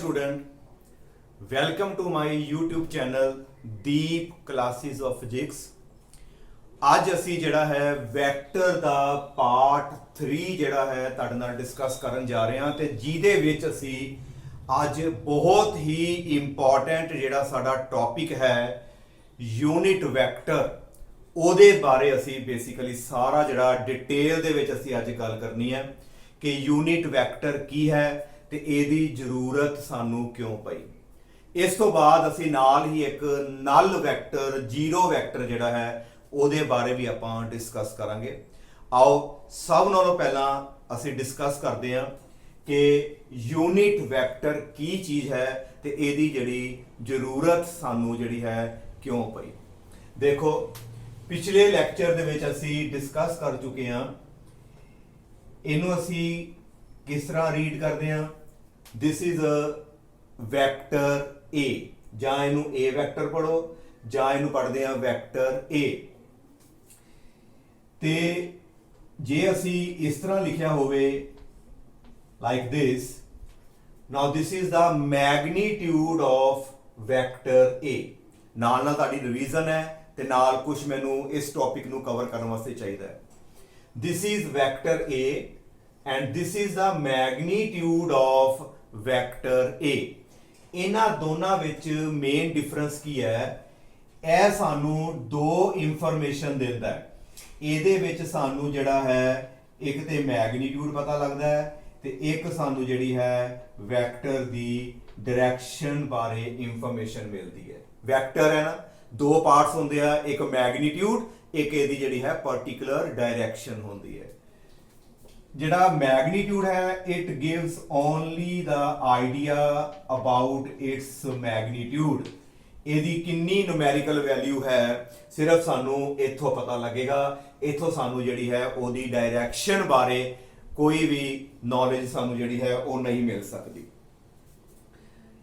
student, welcome to my YouTube channel Deep Classes of Physics। ਅੱਜ ਅਸੀਂ ਜਿਹੜਾ ਹੈ ਵੈਕਟਰ ਦਾ ਪਾਰਟ 3 ਜਿਹੜਾ ਹੈ ਤੁਹਾਡੇ ਨਾਲ ਡਿਸਕਸ ਕਰਨ ਜਾ ਰਹੇ ਹਾਂ ਤੇ ਜਿਹਦੇ ਵਿੱਚ ਅਸੀਂ ਅੱਜ ਬਹੁਤ ਹੀ ਇੰਪੋਰਟੈਂਟ ਜਿਹੜਾ ਸਾਡਾ ਟੌਪਿਕ ਹੈ ਯੂਨਿਟ ਵੈਕਟਰ, ਉਹਦੇ ਬਾਰੇ ਅਸੀਂ ਬੇਸਿਕਲੀ ਸਾਰਾ ਜਿਹੜਾ ਡਿਟੇਲ ਦੇ ਵਿੱਚ ਅਸੀਂ ਅੱਜ ਗੱਲ ਕਰਨੀ ਹੈ ਕਿ ਯੂਨਿਟ ਵੈਕਟਰ ਕੀ ਹੈ ਤੇ ਇਹਦੀ ਜ਼ਰੂਰਤ ਸਾਨੂੰ ਕਿਉਂ ਪਈ। ਇਸ ਤੋਂ ਬਾਅਦ ਅਸੀਂ ਨਾਲ ਹੀ ਇੱਕ ਨਲ ਵੈਕਟਰ, ਜ਼ੀਰੋ ਵੈਕਟਰ ਜਿਹੜਾ ਹੈ ਉਹਦੇ ਬਾਰੇ ਵੀ ਆਪਾਂ ਡਿਸਕਸ ਕਰਾਂਗੇ। ਆਓ ਸਭ ਨਾਲੋਂ ਪਹਿਲਾਂ ਅਸੀਂ ਡਿਸਕਸ ਕਰਦੇ ਹਾਂ ਕਿ ਯੂਨਿਟ ਵੈਕਟਰ ਕੀ ਚੀਜ਼ ਹੈ ਤੇ ਇਹਦੀ ਜਿਹੜੀ ਜ਼ਰੂਰਤ ਸਾਨੂੰ ਜਿਹੜੀ ਹੈ ਕਿਉਂ ਪਈ। ਦੇਖੋ, ਪਿਛਲੇ ਲੈਕਚਰ ਦੇ ਵਿੱਚ ਅਸੀਂ ਡਿਸਕਸ ਕਰ ਚੁੱਕੇ ਹਾਂ, ਇਹਨੂੰ ਅਸੀਂ ਕਿਸ ਤਰ੍ਹਾਂ ਰੀਡ ਕਰਦੇ ਹਾਂ। This is a vector A, ਜਾਂ ਇਹਨੂੰ A ਵੈਕਟਰ ਪੜੋ ਜਾਂ ਇਹਨੂੰ ਪੜ੍ਹਦੇ ਹਾਂ ਵੈਕਟਰ A। ਤੇ ਜੇ ਅਸੀਂ ਇਸ ਤਰ੍ਹਾਂ ਲਿਖਿਆ ਹੋਵੇ like this, now this is the magnitude of vector A। ਨਾਲ ਨਾਲ ਤੁਹਾਡੀ ਰਿਵੀਜ਼ਨ ਹੈ ਤੇ ਨਾਲ ਕੁਝ ਮੈਨੂੰ ਇਸ ਟੌਪਿਕ ਨੂੰ ਕਵਰ ਕਰਨ ਵਾਸਤੇ ਚਾਹੀਦਾ ਹੈ। this is vector A and this is the magnitude of vector A। ਇਹਨਾਂ ਦੋਨਾਂ ਵਿੱਚ ਮੇਨ ਡਿਫਰੈਂਸ ਕੀ ਹੈ? ਇਹ ਸਾਨੂੰ ਦੋ ਇਨਫੋਰਮੇਸ਼ਨ ਦਿੰਦਾ ਹੈ। ਇਹਦੇ ਵਿੱਚ ਸਾਨੂੰ ਜਿਹੜਾ ਹੈ ਇੱਕ ਤੇ ਮੈਗਨੀਟਿਊਡ ਪਤਾ ਲੱਗਦਾ ਹੈ ਤੇ ਇੱਕ ਸਾਨੂੰ ਜਿਹੜੀ ਹੈ ਵੈਕਟਰ ਦੀ ਡਾਇਰੈਕਸ਼ਨ ਬਾਰੇ ਇਨਫੋਰਮੇਸ਼ਨ ਮਿਲਦੀ ਹੈ। ਵੈਕਟਰ ਹੈ ਨਾ, ਦੋ ਪਾਰਟਸ ਹੁੰਦੇ ਆ, ਇੱਕ ਮੈਗਨੀਟਿਊਡ, ਇੱਕ ਇਹਦੀ ਜਿਹੜੀ ਹੈ ਪਾਰਟਿਕੂਲਰ ਡਾਇਰੈਕਸ਼ਨ ਹੁੰਦੀ ਹੈ। ਜਿਹੜਾ ਮੈਗਨੀਟਿਊਡ ਹੈ it gives only the idea about it's magnitude. ਇਹਦੀ ਕਿੰਨੀ ਨੂਮੈਰੀਕਲ ਵੈਲਿਊ ਹੈ ਸਿਰਫ ਸਾਨੂੰ ਇੱਥੋਂ ਪਤਾ ਲੱਗੇਗਾ। ਇੱਥੋਂ ਸਾਨੂੰ ਜਿਹੜੀ ਹੈ ਉਹਦੀ ਡਾਇਰੈਕਸ਼ਨ ਬਾਰੇ ਕੋਈ ਵੀ ਨੌਲੇਜ ਸਾਨੂੰ ਜਿਹੜੀ ਹੈ ਉਹ ਨਹੀਂ ਮਿਲ ਸਕਦੀ।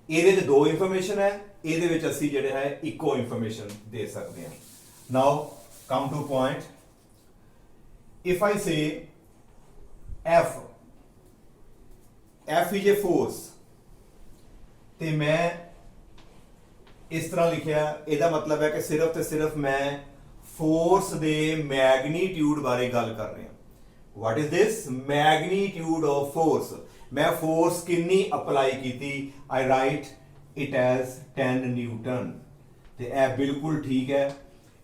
ਇਹਦੇ 'ਚ ਦੋ ਇਨਫੋਰਮੇਸ਼ਨ ਹੈ, ਇਹਦੇ ਵਿੱਚ ਅਸੀਂ ਜਿਹੜੇ ਹੈ ਇੱਕੋ ਇਨਫੋਰਮੇਸ਼ਨ ਦੇ ਸਕਦੇ ਹਾਂ। Now come to point, if I say F is a force ਤੇ ਮੈਂ ਇਸ ਤਰ੍ਹਾਂ ਲਿਖਿਆ, ਇਹਦਾ ਮਤਲਬ ਹੈ ਕਿ ਸਿਰਫ ਤੇ ਸਿਰਫ ਮੈਂ ਫੋਰਸ ਦੇ ਮੈਗਨੀਟਿਊਡ ਬਾਰੇ ਗੱਲ ਕਰ ਰਿਹਾ। what is this? magnitude of force। ਮੈਂ ਫੋਰਸ ਕਿੰਨੀ ਅਪਲਾਈ ਕੀਤੀ, I write it as 10 Newton. ਤੇ ਇਹ ਬਿਲਕੁਲ ਠੀਕ ਹੈ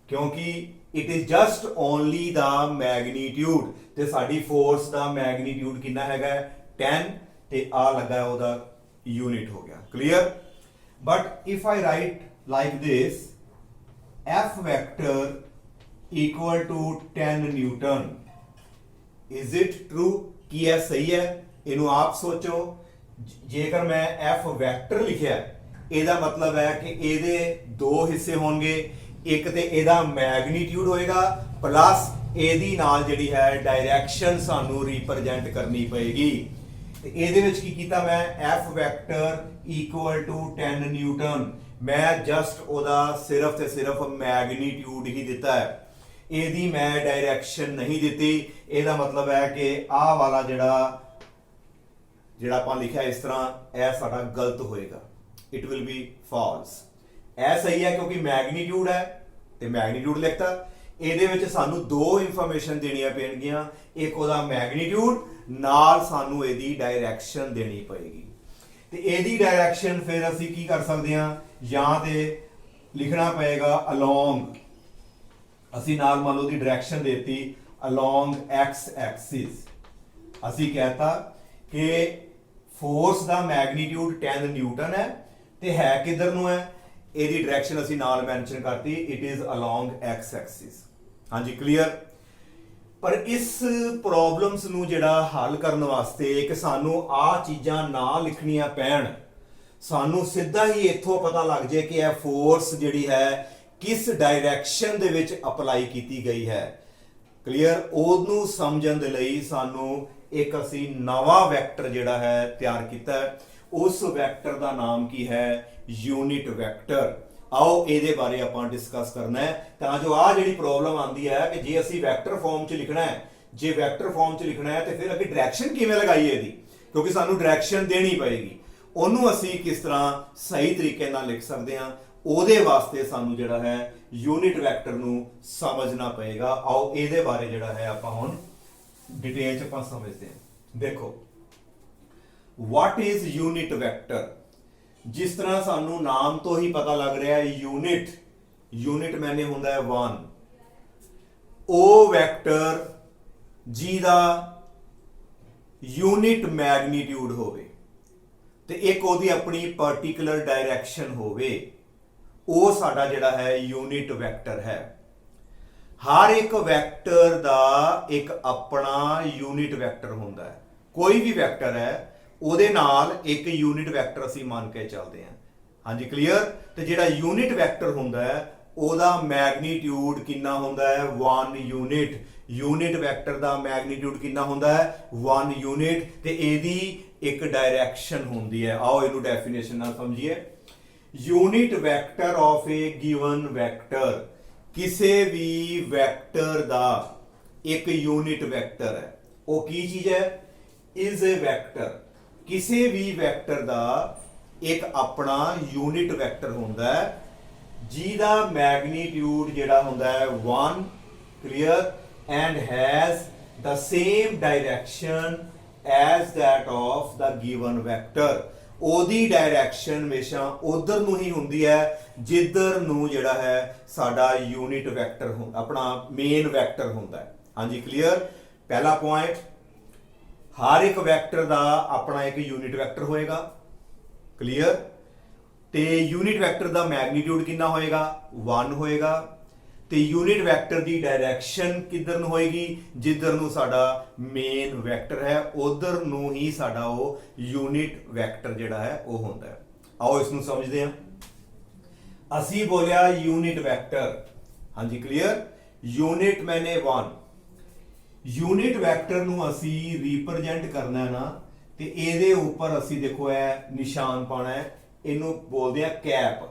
ਕਿਉਂਕਿ it is just only the magnitude ਤੇ ਸਾਡੀ ਫੋਰਸ ਦਾ ਮੈਗਨੀਟਿਊਡ ਕਿੰਨਾ ਹੈਗਾ 10 ਤੇ ਆ ਲੱਗਾ ਉਹਦਾ ਯੂਨਿਟ ਹੋ ਗਿਆ। Clear? But if I write like this, F vector equal to 10 newton, is it true? ਕੀ ਇਹ ਸਹੀ ਹੈ? ਇਹਨੂੰ ਆਪ ਸੋਚੋ। ਜੇਕਰ ਮੈਂ F ਵੈਕਟਰ ਲਿਖਿਆ ਇਹਦਾ ਮਤਲਬ ਹੈ ਕਿ ਇਹਦੇ ਦੋ ਹਿੱਸੇ ਹੋਣਗੇ, ਇੱਕ ਤੇ ਇਹਦਾ ਮੈਗਨੀਟਿਊਡ ਹੋਏਗਾ ਪਲੱਸ ਇਹਦੀ ਨਾਲ ਜਿਹੜੀ ਹੈ ਡਾਇਰੈਕਸ਼ਨ ਸਾਨੂੰ ਰਿਪਰੈਜ਼ੈਂਟ ਕਰਨੀ ਪਏਗੀ। ਤੇ ਇਹਦੇ ਵਿੱਚ ਕੀ ਕੀਤਾ ਮੈਂ, F vector equal to 10 newton, ਮੈਂ ਜਸਟ ਉਹਦਾ ਸਿਰਫ ਤੇ ਸਿਰਫ ਮੈਗਨੀਟਿਊਡ ਹੀ ਦਿੱਤਾ ਹੈ, ਇਹਦੀ ਮੈਂ ਡਾਇਰੈਕਸ਼ਨ ਨਹੀਂ ਦਿੱਤੀ। ਇਹਦਾ ਮਤਲਬ ਹੈ ਕਿ ਆਹ ਵਾਲਾ ਜਿਹੜਾ ਆਪਾਂ ਲਿਖਿਆ ਇਸ ਤਰ੍ਹਾਂ, ਇਹ ਸਾਡਾ ਗਲਤ ਹੋਏਗਾ, ਇਟ ਵਿਲ ਬੀ ਫਾਲਸ। ਇਹ ਸਹੀ ਹੈ ਕਿਉਂਕਿ ਮੈਗਨੀਟਿਊਡ ਹੈ ਤੇ ਮੈਗਨੀਟਿਊਡ ਲਿਖਤਾ। ਇਹਦੇ ਵਿੱਚ ਸਾਨੂੰ ਦੋ ਇਨਫੋਰਮੇਸ਼ਨ ਦੇਣੀਆਂ ਪੈਣਗੀਆਂ, ਇੱਕ ਉਹਦਾ ਮੈਗਨੀਟਿਊਡ, ਨਾਲ ਸਾਨੂੰ ਇਹਦੀ ਡਾਇਰੈਕਸ਼ਨ ਦੇਣੀ ਪਏਗੀ। ਤੇ ਇਹਦੀ ਡਾਇਰੈਕਸ਼ਨ ਫਿਰ ਅਸੀਂ ਕੀ ਕਰ ਸਕਦੇ ਹਾਂ, ਜਾਂ ਤੇ ਲਿਖਣਾ ਪਏਗਾ ਅਲੋਂਗ, ਅਸੀਂ ਨਾਲ ਮੰਨ ਲਓ ਦੀ ਡਾਇਰੈਕਸ਼ਨ ਦੇਤੀ ਅਲੋਂਗ x ਐਕਸਿਸ। ਅਸੀਂ ਕਹਿਤਾ ਕਿ ਫੋਰਸ ਦਾ ਮੈਗਨੀਟਿਊਡ 10 ਨਿਊਟਨ ਹੈ ਤੇ ਹੈ ਕਿੱਧਰ ਨੂੰ ਹੈ, ਇਹਦੀ ਡਾਇਰੈਕਸ਼ਨ ਅਸੀਂ ਨਾਲ ਮੈਂਸ਼ਨ ਕਰਤੀ, it is along x Axis. ਹਾਂਜੀ, ਕਲੀਅਰ? ਪਰ ਇਸ ਪ੍ਰੋਬਲਮਸ ਨੂੰ ਜਿਹੜਾ ਹੱਲ ਕਰਨ ਵਾਸਤੇ ਕਿ ਸਾਨੂੰ ਆਹ ਚੀਜ਼ਾਂ ਨਾ ਲਿਖਣੀਆਂ ਪੈਣ, ਸਾਨੂੰ ਸਿੱਧਾ ਹੀ ਇੱਥੋਂ ਪਤਾ ਲੱਗ ਜਾਏ ਕਿ ਇਹ ਫੋਰਸ ਜਿਹੜੀ ਹੈ ਕਿਸ ਡਾਇਰੈਕਸ਼ਨ ਦੇ ਵਿੱਚ ਅਪਲਾਈ ਕੀਤੀ ਗਈ ਹੈ। ਕਲੀਅਰ? ਉਹਨੂੰ ਸਮਝਣ ਦੇ ਲਈ ਸਾਨੂੰ ਇੱਕ ਅਸੀਂ ਨਵਾਂ ਵੈਕਟਰ ਜਿਹੜਾ ਹੈ ਤਿਆਰ ਕੀਤਾ। ਉਸ ਵੈਕਟਰ ਦਾ ਨਾਮ ਕੀ ਹੈ? Unit vector. ਆਓ ਇਹਦੇ ਬਾਰੇ ਆਪਾਂ ਡਿਸਕਸ ਕਰਨਾ ਹੈ ਤਾਂ ਜੋ ਆਹ ਜਿਹੜੀ ਪ੍ਰੋਬਲਮ ਆਉਂਦੀ ਹੈ ਕਿ ਜੇ ਅਸੀਂ ਵੈਕਟਰ ਫਾਰਮ 'ਚ ਲਿਖਣਾ ਹੈ, ਜੇ ਵੈਕਟਰ ਫਾਰਮ 'ਚ ਲਿਖਣਾ ਹੈ ਤੇ ਫਿਰ ਅੱਗੇ ਡਾਇਰੈਕਸ਼ਨ ਕਿਵੇਂ ਲਗਾਈਏ ਇਹਦੀ, ਕਿਉਂਕਿ ਸਾਨੂੰ ਡਾਇਰੈਕਸ਼ਨ ਦੇਣੀ ਪਏਗੀ। ਉਹਨੂੰ ਅਸੀਂ ਕਿਸ ਤਰ੍ਹਾਂ ਸਹੀ ਤਰੀਕੇ ਨਾਲ ਲਿਖ ਸਕਦੇ ਹਾਂ, ਉਹਦੇ ਵਾਸਤੇ ਸਾਨੂੰ ਜਿਹੜਾ ਹੈ ਯੂਨਿਟ ਵੈਕਟਰ ਨੂੰ ਸਮਝਣਾ ਪਏਗਾ। ਆਓ ਇਹਦੇ ਬਾਰੇ ਜਿਹੜਾ ਹੈ ਆਪਾਂ ਹੁਣ ਡਿਟੇਲ ਚ ਆਪਾਂ ਸਮਝਦੇ ਹਾਂ। ਦੇਖੋ, ਵਾਟ ਇਜ਼ ਯੂਨਿਟ ਵੈਕਟਰ। ਜਿਸ ਤਰ੍ਹਾਂ ਸਾਨੂੰ ਨਾਮ ਤੋਂ ਹੀ ਪਤਾ ਲੱਗ ਰਿਹਾ ਹੈ, ਯੂਨਿਟ ਮੈਨੇ ਹੁੰਦਾ ਹੈ 1। ਉਹ ਵੈਕਟਰ ਜਿਹਦਾ ਯੂਨਿਟ ਮੈਗਨੀਟਿਊਡ ਹੋਵੇ ਤੇ ਇੱਕ ਉਹਦੀ ਆਪਣੀ ਪਾਰਟਿਕੂਲਰ ਡਾਇਰੈਕਸ਼ਨ ਹੋਵੇ, ਉਹ ਸਾਡਾ ਜਿਹੜਾ ਹੈ ਯੂਨਿਟ ਵੈਕਟਰ ਹੈ। ਹਰ ਇੱਕ ਵੈਕਟਰ ਦਾ ਇੱਕ ਆਪਣਾ ਯੂਨਿਟ ਵੈਕਟਰ ਹੁੰਦਾ ਹੈ। ਕੋਈ ਵੀ ਵੈਕਟਰ ਹੈ ਉਹਦੇ ਨਾਲ ਇੱਕ ਯੂਨਿਟ ਵੈਕਟਰ ਅਸੀਂ ਮੰਨ ਕੇ ਚੱਲਦੇ ਹਾਂ। ਹਾਂਜੀ, ਕਲੀਅਰ। ਤੇ ਜਿਹੜਾ ਯੂਨਿਟ ਵੈਕਟਰ ਹੁੰਦਾ ਹੈ ਉਹਦਾ ਮੈਗਨੀਟਿਊਡ ਕਿੰਨਾ ਹੁੰਦਾ ਹੈ 1 ਯੂਨਿਟ। ਯੂਨਿਟ ਵੈਕਟਰ ਦਾ ਮੈਗਨੀਟਿਊਡ ਕਿੰਨਾ ਹੁੰਦਾ ਹੈ 1 ਯੂਨਿਟ, ਤੇ ਇਹਦੀ ਇੱਕ ਡਾਇਰੈਕਸ਼ਨ ਹੁੰਦੀ ਹੈ। ਆਓ ਇਹਨੂੰ ਡੈਫੀਨੇਸ਼ਨ ਨਾਲ ਸਮਝੀਏ। Unit vector of A given vector, ਕਿਸੇ ਵੀ ਵੈਕਟਰ ਦਾ ਇੱਕ ਯੂਨਿਟ ਵੈਕਟਰ ਹੈ। ਉਹ ਕੀ ਚੀਜ਼ ਹੈ? Is a vector. ਕਿਸੇ ਵੀ ਵੈਕਟਰ ਦਾ ਇੱਕ ਆਪਣਾ ਯੂਨਿਟ ਵੈਕਟਰ ਹੁੰਦਾ ਹੈ ਜਿਹਦਾ ਮੈਗਨੀਟਿਊਡ ਜਿਹੜਾ ਹੁੰਦਾ ਹੈ 1, clear, and has the same direction as that of the given vector। ਉਹਦੀ ਡਾਇਰੈਕਸ਼ਨ ਹਮੇਸ਼ਾ ਉਧਰ ਨੂੰ ਹੀ ਹੁੰਦੀ ਹੈ ਜਿੱਧਰ ਨੂੰ ਜਿਹੜਾ ਹੈ ਸਾਡਾ ਯੂਨਿਟ ਵੈਕਟਰ ਆਪਣਾ ਮੇਨ ਵੈਕਟਰ ਹੁੰਦਾ ਹੈ। ਹਾਂਜੀ, ਕਲੀਅਰ। ਪਹਿਲਾ ਪੁਆਇੰਟ, ਹਰ ਇੱਕ ਵੈਕਟਰ ਦਾ ਆਪਣਾ ਇੱਕ ਯੂਨਿਟ ਵੈਕਟਰ ਹੋਏਗਾ, ਕਲੀਅਰ। ਤੇ ਯੂਨਿਟ ਵੈਕਟਰ ਦਾ ਮੈਗਨੀਟਿਊਡ ਕਿੰਨਾ ਹੋਏਗਾ 1 ਹੋਏਗਾ, ਤੇ ਯੂਨਿਟ ਵੈਕਟਰ ਦੀ ਡਾਇਰੈਕਸ਼ਨ ਕਿੱਧਰ ਨੂੰ ਹੋਏਗੀ? ਜਿੱਧਰ ਨੂੰ ਸਾਡਾ ਮੇਨ ਵੈਕਟਰ ਹੈ ਉਧਰ ਨੂੰ ਹੀ ਸਾਡਾ ਉਹ ਯੂਨਿਟ ਵੈਕਟਰ ਜਿਹੜਾ ਹੈ ਉਹ ਹੁੰਦਾ ਹੈ। ਆਓ ਇਸ ਨੂੰ ਸਮਝਦੇ ਹਾਂ। ਅਸੀਂ ਬੋਲਿਆ ਯੂਨਿਟ ਵੈਕਟਰ, ਹਾਂਜੀ ਕਲੀਅਰ। ਯੂਨਿਟ ਮੈਨੇ 1। ਯੂਨਿਟ ਵੈਕਟਰ ਨੂੰ ਅਸੀਂ ਰਿਪਰੈਜ਼ੈਂਟ ਕਰਨਾ ਹੈ ਨਾ, ਤੇ ਇਹਦੇ ਉੱਪਰ ਅਸੀਂ ਦੇਖੋ ਇਹ ਨਿਸ਼ਾਨ ਪਾਣਾ ਹੈ, ਇਹਨੂੰ ਬੋਲਦੇ ਆ cap.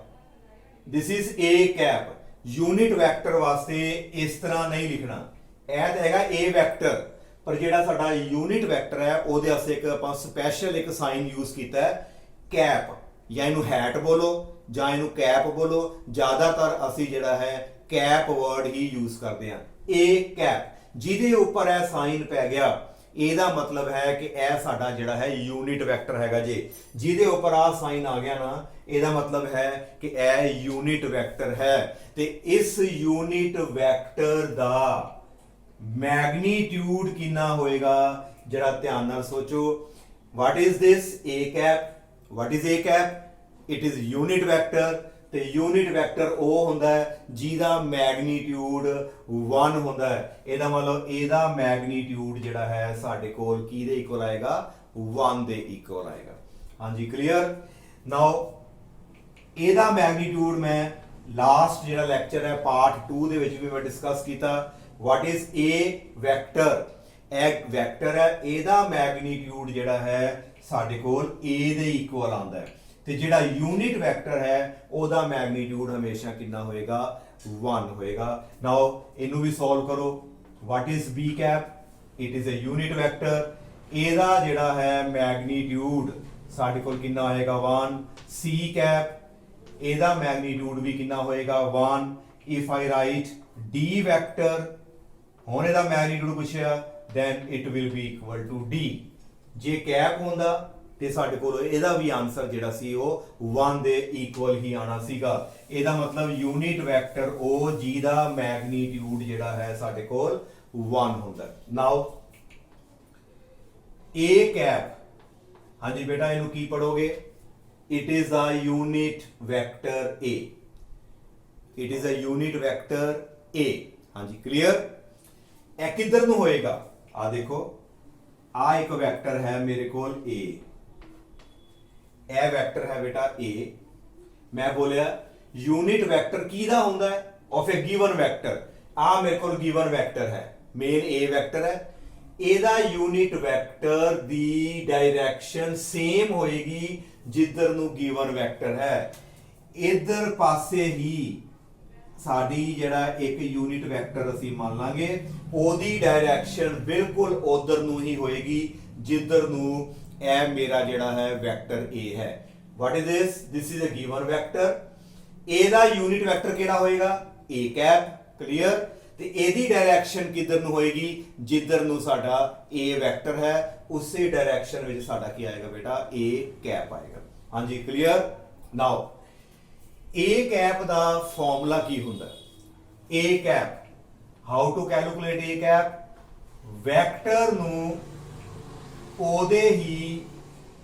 This is a cap. Unit vector ਵਾਸਤੇ ਇਸ ਤਰ੍ਹਾਂ ਨਹੀਂ ਲਿਖਣਾ। ਇਹ ਤਾਂ ਹੈਗਾ ਏ ਵੈਕਟਰ, ਪਰ ਜਿਹੜਾ ਸਾਡਾ ਯੂਨਿਟ ਵੈਕਟਰ ਹੈ ਉਹਦੇ ਵਾਸਤੇ ਇੱਕ ਆਪਾਂ ਸਪੈਸ਼ਲ ਇੱਕ ਸਾਈਨ ਯੂਜ਼ ਕੀਤਾ ਹੈ ਕੈਪ। ਜਾਂ ਇਹਨੂੰ ਹੈਟ ਬੋਲੋ ਜਾਂ ਇਹਨੂੰ ਕੈਪ ਬੋਲੋ, ਜ਼ਿਆਦਾਤਰ ਅਸੀਂ ਜਿਹੜਾ ਹੈ ਕੈਪ ਵਰਡ ਹੀ ਯੂਜ਼ ਕਰਦੇ ਹਾਂ। ਏ ਕੈਪ, ਜਿਹਦੇ ਉੱਪਰ ਇਹ ਸਾਈਨ ਪੈ ਗਿਆ ਇਹਦਾ ਮਤਲਬ ਹੈ ਕਿ ਇਹ ਸਾਡਾ ਜਿਹੜਾ ਹੈ ਯੂਨਿਟ ਵੈਕਟਰ ਹੈਗਾ ਜੀ। ਜਿਹਦੇ ਉੱਪਰ ਆ ਸਾਈਨ ਆ ਗਿਆ ਨਾ, ਇਹਦਾ ਮਤਲਬ ਹੈ ਕਿ ਇਹ ਯੂਨਿਟ ਵੈਕਟਰ ਹੈ। ਤੇ ਇਸ ਯੂਨਿਟ ਵੈਕਟਰ ਦਾ ਮੈਗਨੀਟਿਊਡ ਕਿੰਨਾ ਹੋਏਗਾ? ਜਰਾ ਧਿਆਨ ਨਾਲ ਸੋਚੋ। what is this? a cap। what is a cap? it is unit vector। ਤੇ ਯੂਨਿਟ ਵੈਕਟਰ ਉਹ ਹੁੰਦਾ ਹੈ ਜਿਹਦਾ ਮੈਗਨੀਟਿਊਡ 1 ਹੁੰਦਾ ਹੈ। ਇਹਦਾ ਮਤਲਬ ਇਹਦਾ ਮੈਗਨੀਟਿਊਡ ਜਿਹੜਾ ਹੈ ਸਾਡੇ ਕੋਲ ਕਿਹਦੇ ਇਕੁਅਲ ਆਏਗਾ 1 ਦੇ ਇਕੁਅਲ ਆਏਗਾ। ਹਾਂਜੀ, ਕਲੀਅਰ। ਨਾਓ ਇਹਦਾ ਮੈਗਨੀਟਿਊਡ ਮੈਂ ਲਾਸਟ ਜਿਹੜਾ ਲੈਕਚਰ ਹੈ ਪਾਰਟ 2 ਦੇ ਵਿੱਚ ਵੀ ਮੈਂ ਡਿਸਕਸ ਕੀਤਾ। What is a vector? ਇੱਕ ਵੈਕਟਰ ਹੈ, ਇਹਦਾ ਮੈਗਨੀਟਿਊਡ ਜਿਹੜਾ ਹੈ ਸਾਡੇ ਕੋਲ a ਦੇ ਇਕੁਅਲ ਆਉਂਦਾ ਹੈ, ਤੇ ਜਿਹੜਾ ਯੂਨਿਟ ਵੈਕਟਰ ਹੈ ਉਹਦਾ ਮੈਗਨੀਟਿਊਡ ਹਮੇਸ਼ਾ ਕਿੰਨਾ ਹੋਏਗਾ 1 ਹੋਏਗਾ। ਨਾਓ ਇਹਨੂੰ ਵੀ ਸੋਲਵ ਕਰੋ। What is b cap? It is a unit vector. ਇਹਦਾ ਜਿਹੜਾ ਹੈ ਮੈਗਨੀਟਿਊਡ ਸਾਡੇ ਕੋਲ ਕਿੰਨਾ ਹੋਏਗਾ 1। c ਕੈਪ, ਇਹਦਾ ਮੈਗਨੀਟਿਊਡ ਵੀ ਕਿੰਨਾ ਹੋਏਗਾ 1। If I right d vector, ਹੁਣ ਇਹਦਾ ਮੈਗਨੀਟਿਊਡ ਪੁੱਛਿਆ, then it will be equal to d। ਜੇ ਕੈਪ ਹੁੰਦਾ ਤੇ ਸਾਡੇ ਕੋਲ ਇਹਦਾ ਵੀ ਆਨਸਰ ਜਿਹੜਾ ਸੀ ਉਹ 1 ਦੇ ਇਕੁਅਲ ਹੀ ਆਣਾ ਸੀਗਾ। ਇਹਦਾ ਮਤਲਬ ਯੂਨਿਟ ਵੈਕਟਰ ਉਹ ਜਿਹਦਾ ਮੈਗਨੀਟਿਊਡ ਜਿਹੜਾ ਹੈ ਸਾਡੇ ਕੋਲ 1 ਹੁੰਦਾ। ਨਾਓ a ਕੈਪ, ਹਾਂਜੀ ਬੇਟਾ ਇਹਨੂੰ ਕੀ ਪੜੋਗੇ? it is a unit vector a। it is a unit vector a। ਹਾਂਜੀ, ਕਲੀਅਰ। ਇਹ ਕਿੱਧਰ ਨੂੰ ਹੋਏਗਾ? ਆ ਦੇਖੋ, ਆ ਇੱਕ ਵੈਕਟਰ ਹੈ ਮੇਰੇ ਕੋਲ a। ਇਹ ਵੈਕਟਰ ਹੈ ਬੇਟਾ a। ਮੈਂ ਬੋਲਿਆ ਯੂਨਿਟ ਵੈਕਟਰ ਕਿਹਦਾ ਹੁੰਦਾ ਹੈ? Of a given vector. ਆ ਮੇਰੇ ਕੋਲ ਗਿਵਨ ਵੈਕਟਰ ਹੈ, ਮੇਨ a ਵੈਕਟਰ ਹੈ। ਇਹਦਾ ਯੂਨਿਟ ਵੈਕਟਰ ਦੀ ਡਾਇਰੈਕਸ਼ਨ ਸੇਮ ਹੋਏਗੀ ਜਿੱਧਰ ਨੂੰ ਗਿਵਨ ਵੈਕਟਰ ਹੈ। ਇਧਰ ਪਾਸੇ ਹੀ ਸਾਡੀ ਜਿਹੜਾ ਇੱਕ ਯੂਨਿਟ ਵੈਕਟਰ ਅਸੀਂ ਮੰਨ ਲਾਂਗੇ, ਉਹਦੀ ਡਾਇਰੈਕਸ਼ਨ ਬਿਲਕੁਲ ਉਧਰ ਨੂੰ ਹੀ ਹੋਏਗੀ ਜਿੱਧਰ ਨੂੰ ਇਹ ਮੇਰਾ ਜਿਹੜਾ ਹੈ ਵੈਕਟਰ A ਹੈ। What is this is a given vector. A ਦਾ ਯੂਨਿਟ ਵੈਕਟਰ ਕਿਹੜਾ ਹੋਏਗਾ? A cap. ਕਲੀਅਰ। ਤੇ ਇਹਦੀ ਡਾਇਰੈਕਸ਼ਨ ਕਿੱਧਰ ਨੂੰ ਹੋਏਗੀ? ਜਿੱਧਰ ਨੂੰ ਸਾਡਾ A ਵੈਕਟਰ ਹੈ ਉਸੇ ਡਾਇਰੈਕਸ਼ਨ ਵਿੱਚ ਸਾਡਾ ਕੀ ਆਏਗਾ ਬੇਟਾ? A ਕੈਪ ਆਏਗਾ। ਹਾਂਜੀ ਕਲੀਅਰ। ਨਾਓ A ਕੈਪ ਦਾ ਫਾਰਮੂਲਾ ਕੀ ਹੁੰਦਾ? A cap, how to calculate A cap? Vector ਨੂੰ ਉਹਦੇ ਹੀ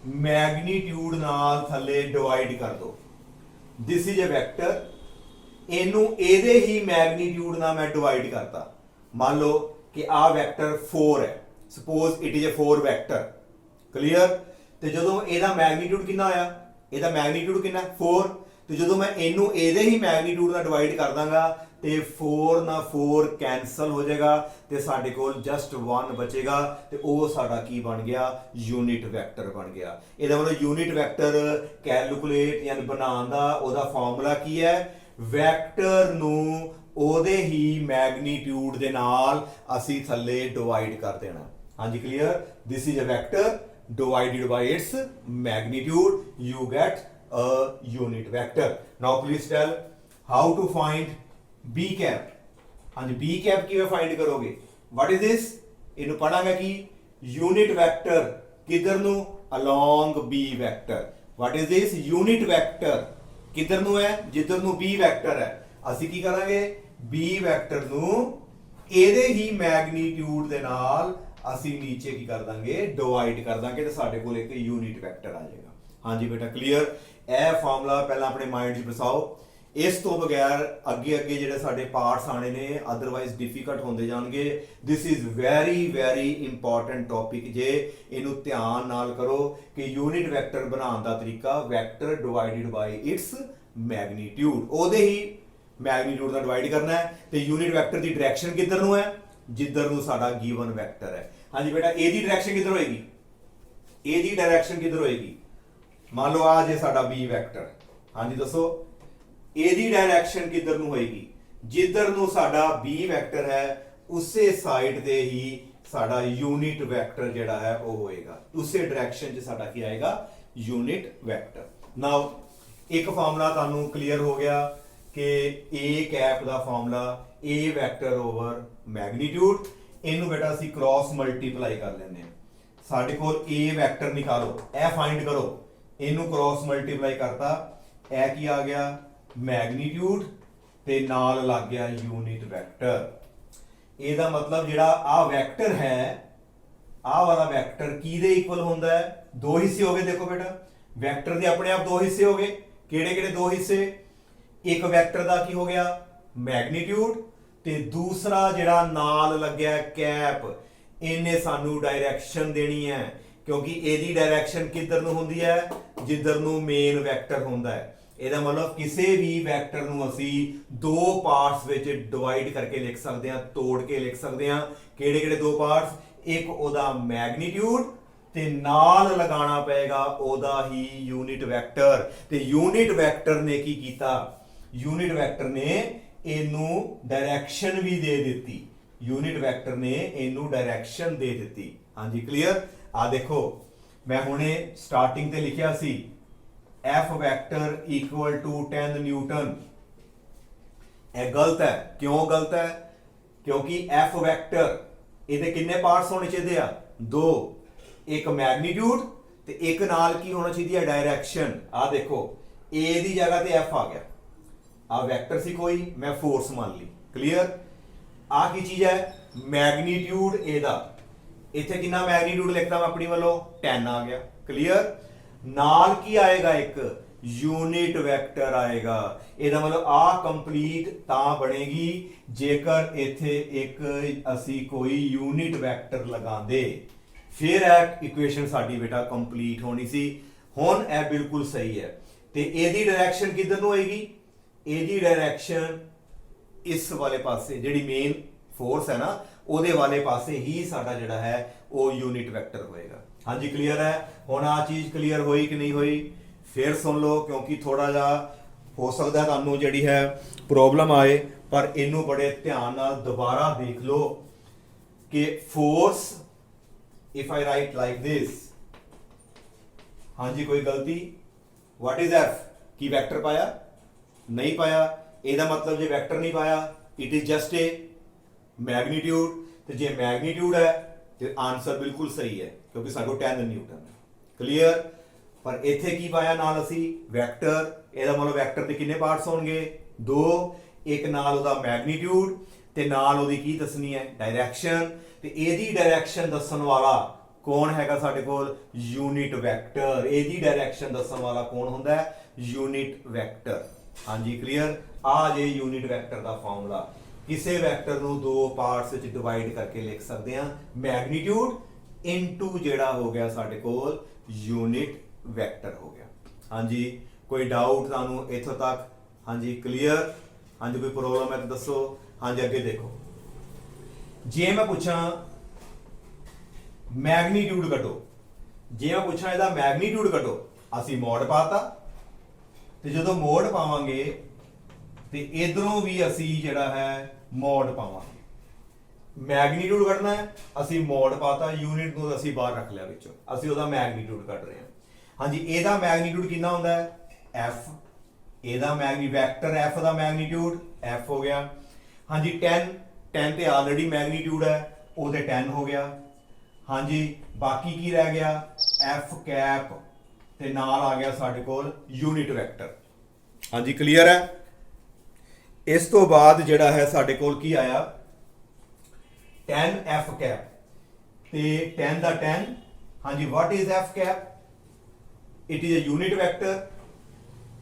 ਮੈਗਨੀਟਿਊਡ ਨਾਲ ਥੱਲੇ ਡਿਵਾਈਡ ਕਰ ਦੋ। ਦਿਸ ਇਜ਼ ਅ ਵੈਕਟਰ, ਇਹਨੂੰ ਇਹਦੇ ਹੀ ਮੈਗਨੀਟਿਊਡ ਨਾਲ ਮੈਂ ਡਿਵਾਈਡ ਕਰਤਾ। ਮੰਨ ਲਓ ਕਿ ਆ ਵੈਕਟਰ 4 ਹੈ, suppose it is a 4 vector. Clear. ਤੇ ਜਦੋਂ ਇਹਦਾ ਮੈਗਨੀਟਿਊਡ ਕਿੰਨਾ ਆਇਆ? ਇਹਦਾ ਮੈਗਨੀਟਿਊਡ ਕਿੰਨਾ? 4। ਤੇ ਜਦੋਂ ਮੈਂ ਇਹਨੂੰ ਇਹਦੇ ਹੀ ਮੈਗਨੀਟਿਊਡ ਨਾਲ ਡਿਵਾਈਡ ਕਰ ਦਾਂਗਾ ਤੇ 4 ਨਾਲ 4 ਕੈਨਸਲ ਹੋ ਜਾਏਗਾ ਤੇ ਸਾਡੇ ਕੋਲ ਜਸਟ 1 ਬਚੇਗਾ ਤੇ ਉਹ ਸਾਡਾ ਕੀ ਬਣ ਗਿਆ? ਯੂਨਿਟ ਵੈਕਟਰ ਬਣ ਗਿਆ। ਇਹਦਾ ਮਤਲਬ ਯੂਨਿਟ ਵੈਕਟਰ ਕੈਲਕੂਲੇਟ ਯਾਨੀ ਬਣਾਉਣ ਦਾ ਉਹਦਾ ਫਾਰਮੂਲਾ ਕੀ ਹੈ? ਵੈਕਟਰ ਨੂੰ ਉਹਦੇ ਹੀ ਮੈਗਨੀਟਿਊਡ ਦੇ ਨਾਲ ਅਸੀਂ ਥੱਲੇ ਡਿਵਾਈਡ ਕਰ ਦੇਣਾ। ਹਾਂਜੀ clear. This is a vector divided by its magnitude, you get a unit vector. Now please tell how to find B cap. ਹਾਂਜੀ B cap ਕਿਵੇਂ find ਕਰੋਗੇ? What is this? ਇਹਨੂੰ ਪੜਾਂਗੇ ਕਿ unit vector ਕਿੱਧਰ ਨੂੰ? along B vector. What is this? unit vector ਕਿੱਧਰ ਨੂੰ ਹੈ? ਜਿੱਧਰ ਨੂੰ B vector ਹੈ। ਅਸੀਂ ਕੀ ਕਰਾਂਗੇ? B vector ਨੂੰ ਇਹਦੇ ਹੀ ਮੈਗਨੀਟਿਊਡ ਦੇ ਨਾਲ ਅਸੀਂ ਨੀਚੇ ਕੀ ਕਰ ਦਾਂਗੇ? ਡਿਵਾਈਡ ਕਰ ਦਾਂਗੇ ਤੇ ਸਾਡੇ ਕੋਲ ਇੱਕ ਯੂਨਿਟ ਵੈਕਟਰ ਆ ਜਾਏਗਾ। ਹਾਂਜੀ ਬੇਟਾ ਕਲੀਅਰ। ਇਹ ਫਾਰਮੂਲਾ ਪਹਿਲਾਂ ਆਪਣੇ ਮਾਈਂਡ 'ਚ ਬਸਾਓ। ਇਸ ਤੋਂ ਬਗੈਰ ਅੱਗੇ ਅੱਗੇ ਜਿਹੜੇ ਸਾਡੇ ਪਾਰਟਸ ਆਣੇ ਨੇ ਅਦਰਵਾਈਜ਼ ਡਿਫਿਕਲਟ ਹੁੰਦੇ ਜਾਣਗੇ। This is very very important topic ਜੇ ਇਹਨੂੰ ਧਿਆਨ ਨਾਲ ਕਰੋ ਕਿ ਯੂਨਿਟ ਵੈਕਟਰ ਬਣਾਉਣ ਦਾ ਤਰੀਕਾ vector divided by its magnitude, ਉਹਦੇ ਹੀ ਮੈਗਨੀਟਿਊਡ ਨਾਲ ਡਿਵਾਈਡ ਕਰਨਾ ਹੈ ਤੇ ਯੂਨਿਟ ਵੈਕਟਰ ਦੀ ਡਾਇਰੈਕਸ਼ਨ ਕਿੱਧਰ ਨੂੰ ਹੈ? ਜਿੱਧਰ ਨੂੰ ਸਾਡਾ ਗਿਵਨ ਵੈਕਟਰ ਹੈ। ਹਾਂਜੀ ਬੇਟਾ A ਦੀ ਡਾਇਰੈਕਸ਼ਨ ਕਿੱਧਰ ਹੋਏਗੀ? A ਦੀ ਡਾਇਰੈਕਸ਼ਨ ਕਿੱਧਰ ਹੋਏਗੀ? ਮੰਨ ਲਓ ਆ ਜੇ ਸਾਡਾ B ਵੈਕਟਰ। ਹਾਂਜੀ ਦੱਸੋ A ਦੀ ਡਾਇਰੈਕਸ਼ਨ ਕਿੱਧਰ ਨੂੰ ਹੋਏਗੀ? ਜਿੱਧਰ ਨੂੰ ਸਾਡਾ B ਵੈਕਟਰ ਹੈ ਉਸੇ ਸਾਈਡ ਤੇ ਹੀ ਸਾਡਾ ਯੂਨਿਟ ਵੈਕਟਰ ਜਿਹੜਾ ਹੈ ਉਹ ਹੋਏਗਾ। ਉਸੇ ਡਾਇਰੈਕਸ਼ਨ 'ਚ ਸਾਡਾ ਕੀ ਆਏਗਾ? Unit vector. ਨਾਓ ਇੱਕ ਫਾਰਮੂਲਾ ਤੁਹਾਨੂੰ ਕਲੀਅਰ ਹੋ ਗਿਆ ਕਿ A ਕੈਪ ਦਾ formula A vector over magnitude. ਇਹਨੂੰ ਬੇਟਾ ਅਸੀਂ ਕ੍ਰਾਸ ਮਲਟੀਪਲਾਈ ਕਰ ਲੈਂਦੇ ਹਾਂ। ਸਾਡੇ ਕੋਲ A ਵੈਕਟਰ ਨਿਕਾਲੋ, ਇਹ ਫਾਈਂਡ ਕਰੋ। ਇਹਨੂੰ ਕ੍ਰਾਸ ਮਲਟੀਪਲਾਈ ਕਰਤਾ, ਇਹ ਕੀ ਆ ਗਿਆ? ਮੈਗਨੀਟਿਊਡ ਤੇ ਨਾਲ ਲੱਗ ਗਿਆ ਯੂਨਿਟ ਵੈਕਟਰ। ਇਹਦਾ ਮਤਲਬ ਜਿਹੜਾ ਆ ਵੈਕਟਰ ਹੈ, ਆਹ ਵਾਲਾ ਵੈਕਟਰ ਕਿਹਦੇ ਇਕੁਅਲ ਹੁੰਦਾ ਹੈ? ਦੋ ਹਿੱਸੇ ਹੋ ਗਏ। ਦੇਖੋ ਬੇਟਾ ਵੈਕਟਰ ਦੇ ਆਪਣੇ ਆਪ ਦੋ ਹਿੱਸੇ ਹੋ ਗਏ। ਕਿਹੜੇ ਕਿਹੜੇ ਦੋ ਹਿੱਸੇ? ਇੱਕ ਵੈਕਟਰ ਦਾ ਕੀ ਹੋ ਗਿਆ? ਮੈਗਨੀਟਿਊਡ ਤੇ ਦੂਸਰਾ ਜਿਹੜਾ ਨਾਲ ਲੱਗਿਆ ਕੈਪ, ਇਹਨੇ ਸਾਨੂੰ ਡਾਇਰੈਕਸ਼ਨ ਦੇਣੀ ਹੈ ਕਿਉਂਕਿ ਇਹਦੀ ਡਾਇਰੈਕਸ਼ਨ ਕਿੱਧਰ ਨੂੰ ਹੁੰਦੀ ਹੈ? ਜਿੱਧਰ ਨੂੰ ਮੇਨ ਵੈਕਟਰ ਹੁੰਦਾ ਹੈ। ਇਹਦਾ ਮਤਲਬ ਕਿਸੇ ਵੀ ਵੈਕਟਰ ਨੂੰ ਅਸੀਂ ਦੋ ਪਾਰਟਸ ਵਿੱਚ ਡਿਵਾਈਡ ਕਰਕੇ ਲਿਖ ਸਕਦੇ ਹਾਂ, ਤੋੜ ਕੇ ਲਿਖ ਸਕਦੇ ਹਾਂ। ਕਿਹੜੇ ਕਿਹੜੇ ਦੋ ਪਾਰਟਸ? ਇੱਕ ਉਹਦਾ ਮੈਗਨੀਟਿਊਡ ਤੇ ਨਾਲ ਲਗਾਉਣਾ ਪਏਗਾ ਉਹਦਾ ਹੀ ਯੂਨਿਟ ਵੈਕਟਰ। ਤੇ ਯੂਨਿਟ ਵੈਕਟਰ ਨੇ ਕੀ ਕੀਤਾ? ਯੂਨਿਟ ਵੈਕਟਰ ਨੇ ਇਹਨੂੰ ਡਾਇਰੈਕਸ਼ਨ ਵੀ ਦੇ ਦਿੱਤੀ। ਯੂਨਿਟ ਵੈਕਟਰ ਨੇ ਇਹਨੂੰ ਡਾਇਰੈਕਸ਼ਨ ਦੇ ਦਿੱਤੀ। ਹਾਂਜੀ ਕਲੀਅਰ। ਆ ਦੇਖੋ ਮੈਂ ਹੁਣੇ ਸਟਾਰਟਿੰਗ ਤੇ ਲਿਖਿਆ ਸੀ F vector equal to 10 newton. ਇਹ ਗਲਤ ਹੈ। ਕਿਉਂ ਗਲਤ ਹੈ? ਕਿਉਂਕਿ F ਵੈਕਟਰ ਇਹਦੇ ਕਿੰਨੇ ਪਾਰਟਸ ਹੋਣੇ ਚਾਹੀਦੇ ਆ? ਦੋ। ਇੱਕ ਮੈਗਨੀਟਿਊਡ ਤੇ ਇੱਕ ਨਾਲ ਕੀ ਹੋਣਾ ਚਾਹੀਦੀ ਹੈ? ਡਾਇਰੈਕਸ਼ਨ। ਆ ਦੇਖੋ A ਦੀ ਜਗ੍ਹਾ ਤੇ F ਆ ਗਿਆ। ਆ ਵੈਕਟਰ ਸੀ ਕੋਈ, ਮੈਂ ਫੋਰਸ ਮੰਨ ਲਈ। ਕਲੀਅਰ। ਆ ਕੀ ਚੀਜ਼ ਹੈ? ਮੈਗਨੀਟਿਊਡ ਇਹਦਾ। ਇੱਥੇ ਕਿੰਨਾ ਮੈਗਨੀਟਿਊਡ ਲਿਖਦਾ ਮੈਂ ਆਪਣੀ ਵੱਲੋਂ? 10 ਆ ਗਿਆ। ਕਲੀਅਰ। ਨਾਲ ਕੀ ਆਏਗਾ? ਇੱਕ ਯੂਨਿਟ ਵੈਕਟਰ ਆਏਗਾ। ਇਹਦਾ ਮਤਲਬ ਆ ਕੰਪਲੀਟ ਤਾਂ ਬਣੇਗੀ ਜੇਕਰ ਇੱਥੇ ਇੱਕ ਅਸੀਂ ਕੋਈ ਯੂਨਿਟ ਵੈਕਟਰ ਲਗਾਉਂਦੇ, ਫਿਰ ਇਹ ਇਕੁਏਸ਼ਨ ਸਾਡੀ ਬੇਟਾ ਕੰਪਲੀਟ ਹੋਣੀ ਸੀ। ਹੁਣ ਇਹ ਬਿਲਕੁਲ ਸਹੀ ਹੈ। ਤੇ ਇਹਦੀ ਡਾਇਰੈਕਸ਼ਨ ਕਿੱਧਰ ਨੂੰ ਹੋਏਗੀ? ਇਹਦੀ ਡਾਇਰੈਕਸ਼ਨ ਇਸ ਵਾਲੇ ਪਾਸੇ, ਜਿਹੜੀ ਮੇਨ ਫੋਰਸ ਹੈ ਨਾ ਉਹਦੇ ਵਾਲੇ ਪਾਸੇ ਹੀ ਸਾਡਾ ਜਿਹੜਾ ਹੈ ਉਹ ਯੂਨਿਟ ਵੈਕਟਰ ਹੋਏਗਾ। ਹਾਂਜੀ ਕਲੀਅਰ ਹੈ। ਹੁਣ ਆ ਚੀਜ਼ ਕਲੀਅਰ ਹੋਈ ਕਿ ਨਹੀਂ ਹੋਈ? ਫਿਰ ਸੁਣ ਲਓ ਕਿਉਂਕਿ ਥੋੜਾ ਜਿਹਾ ਹੋ ਸਕਦਾ ਤੁਹਾਨੂੰ ਜਿਹੜੀ ਹੈ ਪ੍ਰੋਬਲਮ ਆਏ, ਪਰ ਇਹਨੂੰ ਬੜੇ ਧਿਆਨ ਨਾਲ ਦੁਬਾਰਾ ਦੇਖ ਲਓ ਕਿ force, if I write like this, हाँ जी कोई गलती? What is F? की वैक्टर पाया? नहीं पाया। ਇਹਦਾ मतलब जे वैक्टर नहीं पाया it is just a magnitude. तो जे मैग्नीट्यूड है तो आंसर बिल्कुल सही है क्योंकि साडो 10 न्यूटन है। क्लीयर? पर इत्थे की पाया नाल असी? वैक्टर। ਇਹਦਾ मतलब वैक्टर ਦੇ किन्ने पार्ट्स होणगे? दो। एक नाल ਉਹਦਾ मैग्नीट्यूड ਤੇ ਨਾਲ ਉਹਦੀ ਕੀ ਦੱਸਣੀ ਹੈ? डायरैक्शन। ਤੇ ਇਹਦੀ डायरैक्शन ਦੱਸਣ ਵਾਲਾ कौन हैगा साडे कोल? Unit vector. ਇਹਦੀ डायरैक्शन ਦੱਸਣ ਵਾਲਾ कौन ਹੁੰਦਾ है? Unit vector. हाँ जी क्लीयर? आ जे यूनिट वैक्टर का फॉर्मूला। किसी वैक्टर ਨੂੰ दो पार्ट्स ਵਿੱਚ डिवाइड करके लिख सकते हैं। मैग्नीट्यूड इनटू जेड़ा हो गया साडे कोल यूनिट वैक्टर हो गया। हाँ जी कोई डाउट ਤੁਹਾਨੂੰ इथों तक? हाँ जी क्लीयर? हाँ जी कोई प्रॉब्लम है तो दसो। हाँ जी अगे देखो, जे मैं पूछा मैग्नीट्यूड कटो, जे मैं पूछा ਇਹਦਾ मैग्नीट्यूड कटो, ਅਸੀਂ ਮੋਡ ਪਾਤਾ ਤੇ ਜਦੋਂ ਮੋਡ ਪਾਵਾਂਗੇ ਤੇ ਇਧਰੋਂ ਵੀ ਅਸੀਂ ਜਿਹੜਾ ਹੈ ਮੋਡ ਪਾਵਾਂਗੇ। ਮੈਗਨੀਟਿਊਡ ਕੱਢਣਾ ਹੈ, ਅਸੀਂ ਮੋਡ ਪਾਤਾ, ਯੂਨਿਟ ਨੂੰ ਅਸੀਂ ਬਾਹਰ ਰੱਖ ਲਿਆ ਵਿੱਚੋਂ, ਅਸੀਂ ਉਹਦਾ ਮੈਗਨੀਟਿਊਡ ਕੱਢ ਰਹੇ ਹਾਂ। ਹਾਂਜੀ ਇਹਦਾ ਮੈਗਨੀਟਿਊਡ ਕਿੰਨਾ ਹੁੰਦਾ ਹੈ? f। ਇਹਦਾ ਵੈਕਟਰ f ਦਾ ਮੈਗਨੀਟਿਊਡ f ਹੋ ਗਿਆ। ਹਾਂਜੀ 10 ਤੇ ਆਲਰੇਡੀ ਮੈਗਨੀਟਿਊਡ ਹੈ, ਉਹਦੇ 10 ਹੋ ਗਿਆ। ਹਾਂਜੀ ਬਾਕੀ ਕੀ ਰਹਿ ਗਿਆ? f ਕੈਪ ਤੇ ਨਾਲ ਆ ਗਿਆ ਸਾਡੇ ਕੋਲ ਯੂਨਿਟ ਵੈਕਟਰ। ਹਾਂਜੀ ਕਲੀਅਰ ਹੈ? ਇਸ ਤੋਂ ਬਾਅਦ ਜਿਹੜਾ ਹੈ ਸਾਡੇ ਕੋਲ ਕੀ ਆਇਆ? 10 f ਕੈਪ ਤੇ 10 ਦਾ 10। ਹਾਂਜੀ what is f cap? It is a unit vector.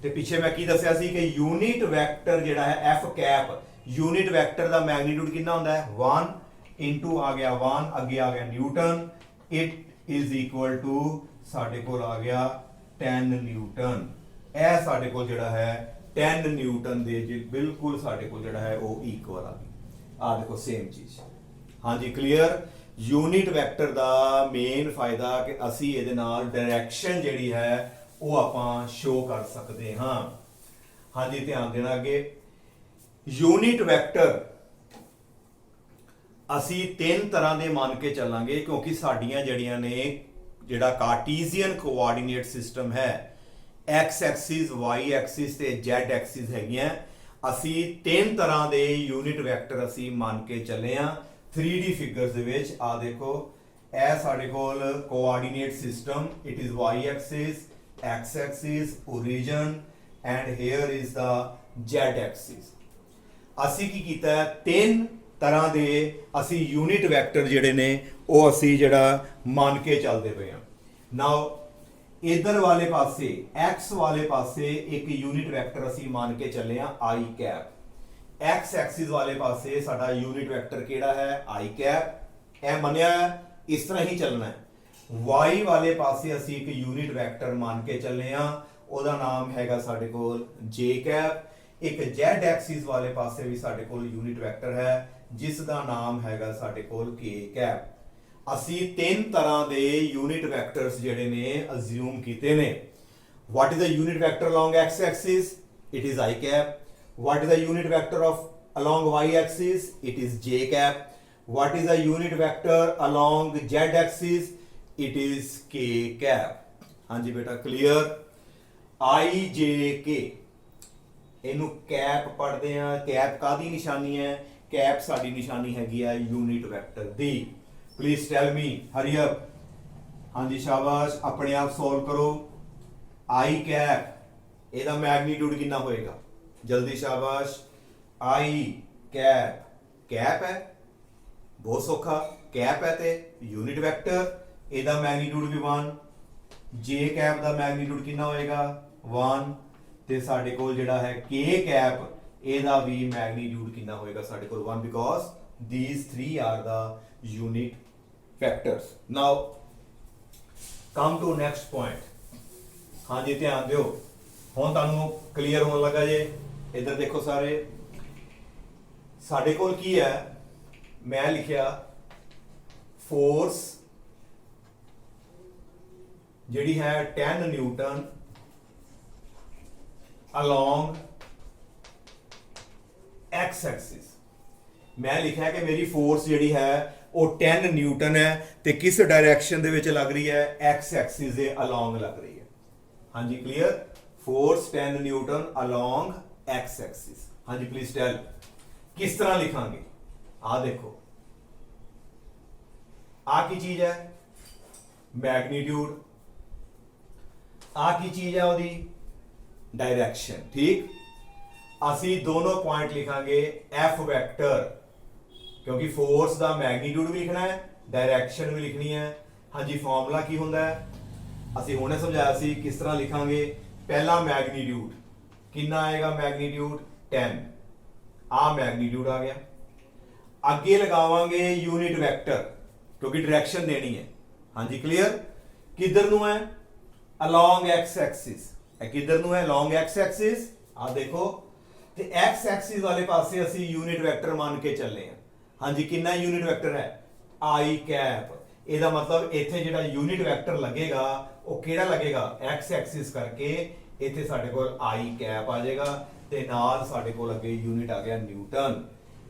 ਤੇ ਪਿੱਛੇ ਮੈਂ ਕੀ ਦੱਸਿਆ ਸੀ ਕਿ ਯੂਨਿਟ ਵੈਕਟਰ ਜਿਹੜਾ ਹੈ f ਕੈਪ, ਯੂਨਿਟ ਵੈਕਟਰ ਦਾ ਮੈਗਨੀਟਿਊਡ ਕਿੰਨਾ ਹੁੰਦਾ ਹੈ? 1 ਇਨਟੂ ਆ ਗਿਆ 1, ਅੱਗੇ ਆ ਗਿਆ newton. It is equal to ਸਾਡੇ ਕੋਲ ਆ ਗਿਆ 10 ਨਿਊਟਨ। ਇਹ ਸਾਡੇ ਕੋਲ ਜਿਹੜਾ ਹੈ 10 ਨਿਊਟਨ ਦੇ ਜੇ ਬਿਲਕੁਲ ਸਾਡੇ ਕੋਲ ਜਿਹੜਾ ਹੈ ਉਹ ਇਕੁਅਲ ਆ ਗਈ। ਆ ਦੇਖੋ ਸੇਮ ਚੀਜ਼। ਹਾਂਜੀ ਕਲੀਅਰ? ਯੂਨਿਟ ਵੈਕਟਰ ਦਾ ਮੇਨ ਫਾਇਦਾ ਕਿ ਅਸੀਂ ਇਹਦੇ ਨਾਲ ਡਾਇਰੈਕਸ਼ਨ ਜਿਹੜੀ ਹੈ ਉਹ ਆਪਾਂ ਸ਼ੋ ਕਰ ਸਕਦੇ ਹਾਂ। ਹਾਂਜੀ ਧਿਆਨ ਦੇਣਾ ਅੱਗੇ। ਯੂਨਿਟ ਵੈਕਟਰ ਅਸੀਂ ਤਿੰਨ ਤਰ੍ਹਾਂ ਦੇ ਮੰਨ ਕੇ ਚੱਲਾਂਗੇ ਕਿਉਂਕਿ ਸਾਡੀਆਂ ਜਿਹੜੀਆਂ ਨੇ ਜਿਹੜਾ ਕਾਰਟੀਜ਼ੀਅਨ ਕੋਆਰਡੀਨੇਟ ਸਿਸਟਮ ਹੈ, x ਐਕਸਿਸ, y ਐਕਸਿਸ ਤੇ z ਐਕਸਿਸ ਹੈਗੀਆਂ। ਅਸੀਂ ਤਿੰਨ ਤਰ੍ਹਾਂ ਦੇ ਯੂਨਿਟ ਵੈਕਟਰ ਅਸੀਂ ਮੰਨ ਕੇ ਚੱਲੇ ਆ 3D ਫਿਗਰਸ ਦੇ ਵਿੱਚ। ਆ ਦੇਖੋ ਇਹ ਸਾਡੇ ਕੋਲ coordinate system, it is y Axis, x Axis, origin and here is the z Axis. ਅਸੀਂ ਕੀ ਕੀਤਾ ਹੈ? ਤਿੰਨ ਤਰ੍ਹਾਂ ਦੇ ਅਸੀਂ ਯੂਨਿਟ ਵੈਕਟਰ ਜਿਹੜੇ ਨੇ ਉਹ ਅਸੀਂ ਜਿਹੜਾ ਮੰਨ ਕੇ ਚੱਲਦੇ ਪਏ ਹਾਂ। ਨਾਓ ਇਧਰ ਵਾਲੇ ਪਾਸੇ x ਵਾਲੇ ਪਾਸੇ ਇੱਕ ਯੂਨਿਟ ਵੈਕਟਰ ਅਸੀਂ ਮੰਨ ਕੇ ਚੱਲੇ ਹਾਂ i ਕੈਪ। x ਐਕਸਿਸ ਵਾਲੇ ਪਾਸੇ ਸਾਡਾ ਯੂਨਿਟ ਵੈਕਟਰ ਕਿਹੜਾ ਹੈ? i cap. ਇਹ ਮੰਨਿਆ ਇਸ ਤਰ੍ਹਾਂ ਹੀ ਚੱਲਣਾ ਹੈ। y ਵਾਲੇ ਪਾਸੇ ਅਸੀਂ ਇੱਕ ਯੂਨਿਟ ਵੈਕਟਰ ਮੰਨ ਕੇ ਚੱਲੇ ਹਾਂ, ਉਹਦਾ ਨਾਮ ਹੈਗਾ ਸਾਡੇ ਕੋਲ j ਕੈਪ। ਇੱਕ z ਐਕਸਿਸ ਵਾਲੇ ਪਾਸੇ ਵੀ ਸਾਡੇ ਕੋਲ ਯੂਨਿਟ ਵੈਕਟਰ ਹੈ ਜਿਸ ਦਾ ਨਾਮ ਹੈਗਾ ਸਾਡੇ ਕੋਲ k ਕੈਪ। ਅਸੀਂ ਤਿੰਨ ਤਰ੍ਹਾਂ ਦੇ ਯੂਨਿਟ ਵੈਕਟਰਸ ਜਿਹੜੇ ਨੇ ਅਸਿਊਮ ਕੀਤੇ ਨੇ। What is a unit vector along x axis? It is i cap. What is a unit vector of along y axis? It is j cap. What is a unit vector along z axis? It is k cap. ਹਾਂਜੀ ਬੇਟਾ clear? i j k ਇਹਨੂੰ cap ਪੜ੍ਹਦੇ ਆ। Cap ਕਾਦੀ ਨਿਸ਼ਾਨੀ ਹੈ? Cap ਸਾਡੀ ਨਿਸ਼ਾਨੀ ਹੈਗੀ ਆ ਯੂਨਿਟ ਵੈਕਟਰ ਦੀ। Please tell me, hurry up. ਹਾਂਜੀ ਸ਼ਾਬਾਸ਼, ਆਪਣੇ ਆਪ ਸੋਲਵ ਕਰੋ। i ਕੈਪ ਇਹਦਾ ਮੈਗਨੀਟਿਊਡ ਕਿੰਨਾ ਹੋਏਗਾ? ਜਲਦੀ ਸ਼ਾਬਾਸ਼। i ਕੈਪ, ਕੈਪ ਹੈ, ਬਹੁਤ ਸੌਖਾ। ਕੈਪ ਹੈ ਤੇ ਯੂਨਿਟ ਵੈਕਟਰ, ਇਹਦਾ ਮੈਗਨੀਟਿਊਡ ਵੀ 1। j ਕੈਪ ਦਾ ਮੈਗਨੀਟਿਊਡ ਕਿੰਨਾ ਹੋਏਗਾ? 1। ਤੇ ਸਾਡੇ ਕੋਲ ਜਿਹੜਾ ਹੈ k ਕੈਪ, ਇਹਦਾ ਵੀ ਮੈਗਨੀਟਿਊਡ ਕਿੰਨਾ ਹੋਏਗਾ ਸਾਡੇ ਕੋਲ? 1 because these three are the unit vectors. Now come to next point. ਹਾਂਜੀ ਧਿਆਨ ਦਿਓ, ਹੁਣ ਤੁਹਾਨੂੰ ਕਲੀਅਰ ਹੋਣ ਲੱਗਾ ਜੇ। ਇੱਧਰ ਦੇਖੋ ਸਾਰੇ, ਸਾਡੇ ਕੋਲ ਕੀ ਹੈ? ਮੈਂ ਲਿਖਿਆ ਫੋਰਸ ਜਿਹੜੀ ਹੈ 10 ਨਿਊਟਨ along x ਐਕਸਿਸ। ਮੈਂ ਲਿਖਿਆ ਕਿ ਮੇਰੀ ਫੋਰਸ ਜਿਹੜੀ ਹੈ ਉਹ 10 ਨਿਊਟਨ ਹੈ ਤੇ ਕਿਸ ਡਾਇਰੈਕਸ਼ਨ ਦੇ ਵਿੱਚ ਲੱਗ ਰਹੀ ਹੈ? x ਐਕਸਿਸ ਦੇ ਅਲੋਂਗ ਲੱਗ ਰਹੀ ਹੈ। हाँ जी clear, force 10 newton along x axis. हाँ जी प्लीज टेल, किस तरह लिखांगे? आ देखो, आ की चीज है मैग्नीट्यूड, आ की चीज है ओदी डायरेक्शन। ठीक, असी दोनों पॉइंट लिखांगे एफ वैक्टर, क्योंकि फोर्स का मैग्नीट्यूड भी लिखना है, डायरेक्शन भी लिखनी है। हाँ जी, फॉर्मूला की होंदा है, असी हुणे समझाया सी किस तरह लिखांगे। पहला मैग्नीट्यूड कितना आएगा? मैग्नीट्यूड 10, आ मैग्नीट्यूड आ गया। आगे लगावांगे यूनिट वेक्टर, क्योंकि डायरेक्शन देनी है। हाँ जी क्लियर, किधर नु है? Along x axis. किधर नु है? Along x axis. आ देखो, ते एक्स एक्सिस वाले पासे असी यूनिट वेक्टर मान के चले हैं। हाँ जी, कितना यूनिट वेक्टर है? आई कैप। ਇਹਦਾ मतलब ਇੱਥੇ ਜਿਹੜਾ यूनिट वेक्टर लगेगा ਉਹ ਕਿਹੜਾ लगेगा? एक्स एक्सिस करके ਇੱਥੇ ਸਾਡੇ ਕੋਲ आई कैप आ जाएगा ਤੇ ਨਾਲ ਸਾਡੇ ਕੋਲ ਅੱਗੇ यूनिट आ गया न्यूटन।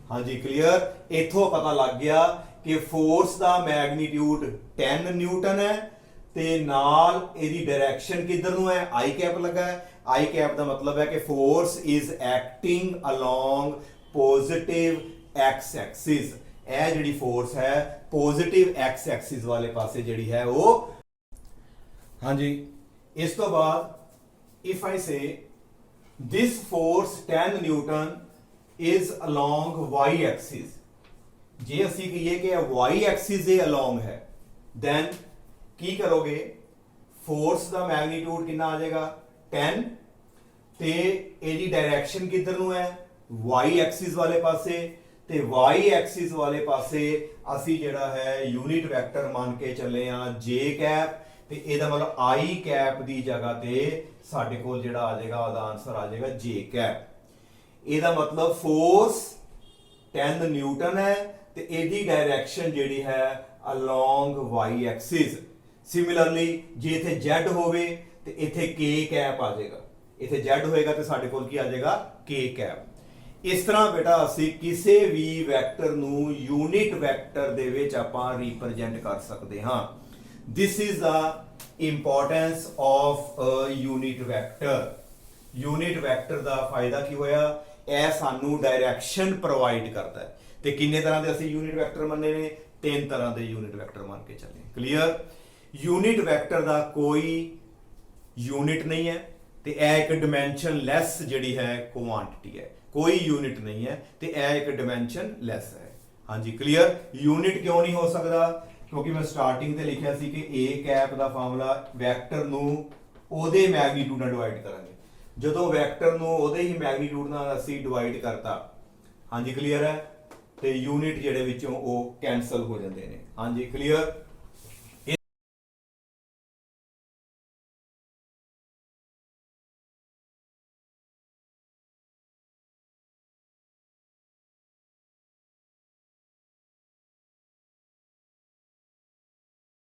हाँ जी क्लियर, ਇੱਥੋਂ पता लग गया कि फोर्स ਦਾ मैग्नीट्यूड 10 न्यूटन है ਤੇ ਨਾਲ ਇਹਦੀ डायरेक्शन किधर ਨੂੰ है? आई कैप लगा है। आई कैप ਦਾ मतलब है कि force is acting along positive x axis. ਇਹ ਜਿਹੜੀ फोर्स है पॉजिटिव एक्स एक्सिस वाले पासे ਜਿਹੜੀ है वो। हाँ जी, इस तो बाद if I say this force 10 newton is along y axis, जे ਅਸੀਂ ਕਹੀਏ ਕਿ वाई एक्सिस ਦੇ अलोंग है, देन ਕੀ ਕਰੋਗੇ? फोर्स ਦਾ मैग्नीट्यूड ਕਿੰਨਾ ਆ ਜਾਏਗਾ? 10 ਤੇ ਇਹਦੀ डायरेक्शन ਕਿੱਧਰ ਨੂੰ ਹੈ? वाई एक्सिस वाले पासे। ਤੇ y एक्सिस वाले पासे ਅਸੀਂ ਜਿਹੜਾ ਹੈ यूनिट वेक्टर मान के ਚੱਲੇ ਆ j कैप, ਤੇ ਇਹਦਾ ਮਤਲਬ i कैप ਦੀ ਜਗ੍ਹਾ ਤੇ ਸਾਡੇ ਕੋਲ ਜਿਹੜਾ ਆ ਜਾਏਗਾ ਉਹਦਾ ਆਨਸਰ ਆ ਜਾਏਗਾ j कैप। ਇਹਦਾ ਮਤਲਬ फोर्स 10 न्यूटन है ਤੇ ਇਹਦੀ डायरेक्शन ਜਿਹੜੀ ਹੈ अलोंग y एक्सिस। सिमिलरली ਜੇ ਇੱਥੇ z ਹੋਵੇ ਤੇ ਇੱਥੇ k कैप ਆ ਜਾਏਗਾ, ਇੱਥੇ z ਹੋਏਗਾ ਤੇ ਸਾਡੇ ਕੋਲ ਕੀ ਆ ਜਾਏਗਾ? k cap. इस तरह बेटा ਅਸੀਂ ਕਿਸੇ ਵੀ ਵੈਕਟਰ ਨੂੰ ਯੂਨਿਟ ਵੈਕਟਰ ਦੇ ਵਿੱਚ ਆਪਾਂ ਰਿਪਰੈਜ਼ੈਂਟ ਕਰ ਸਕਦੇ ਹਾਂ। This is the importance of a unit vector. Unit vector ਦਾ ਫਾਇਦਾ ਕੀ ਹੋਇਆ? ਇਹ ਸਾਨੂੰ ਡਾਇਰੈਕਸ਼ਨ ਪ੍ਰੋਵਾਈਡ ਕਰਦਾ ਹੈ। ਤੇ ਕਿੰਨੇ ਤਰ੍ਹਾਂ ਦੇ ਅਸੀਂ ਯੂਨਿਟ ਵੈਕਟਰ ਮੰਨੇ ਨੇ? 3 ਤਰ੍ਹਾਂ ਦੇ ਯੂਨਿਟ ਵੈਕਟਰ ਮੰਨ ਕੇ ਚੱਲੇ। ਕਲੀਅਰ, ਯੂਨਿਟ ਵੈਕਟਰ ਦਾ ਕੋਈ ਯੂਨਿਟ ਨਹੀਂ ਹੈ ਤੇ ਇਹ ਇੱਕ ਡਾਈਮੈਂਸ਼ਨਲੈਸ ਜਿਹੜੀ ਹੈ ਕੁਆਂਟੀਟੀ ਹੈ, कोई यूनिट नहीं है ते यह एक डिमेंशन लेस है। हाँ जी क्लियर, यूनिट क्यों नहीं हो सकता? क्योंकि मैं स्टार्टिंग ते लिखा सी कि ए कैप दा फार्मूला वैक्टर नू ओदे मैग्नीट्यूड नाल डिवाइड करांगे। जदों वैक्टर नू ओदे ही मैग्नीट्यूड नाल असीं डिवाइड करता, हाँ जी क्लियर है, ते यूनिट जिहड़े विचों ओ कैंसल हो जांदे ने। हाँ जी क्लियर।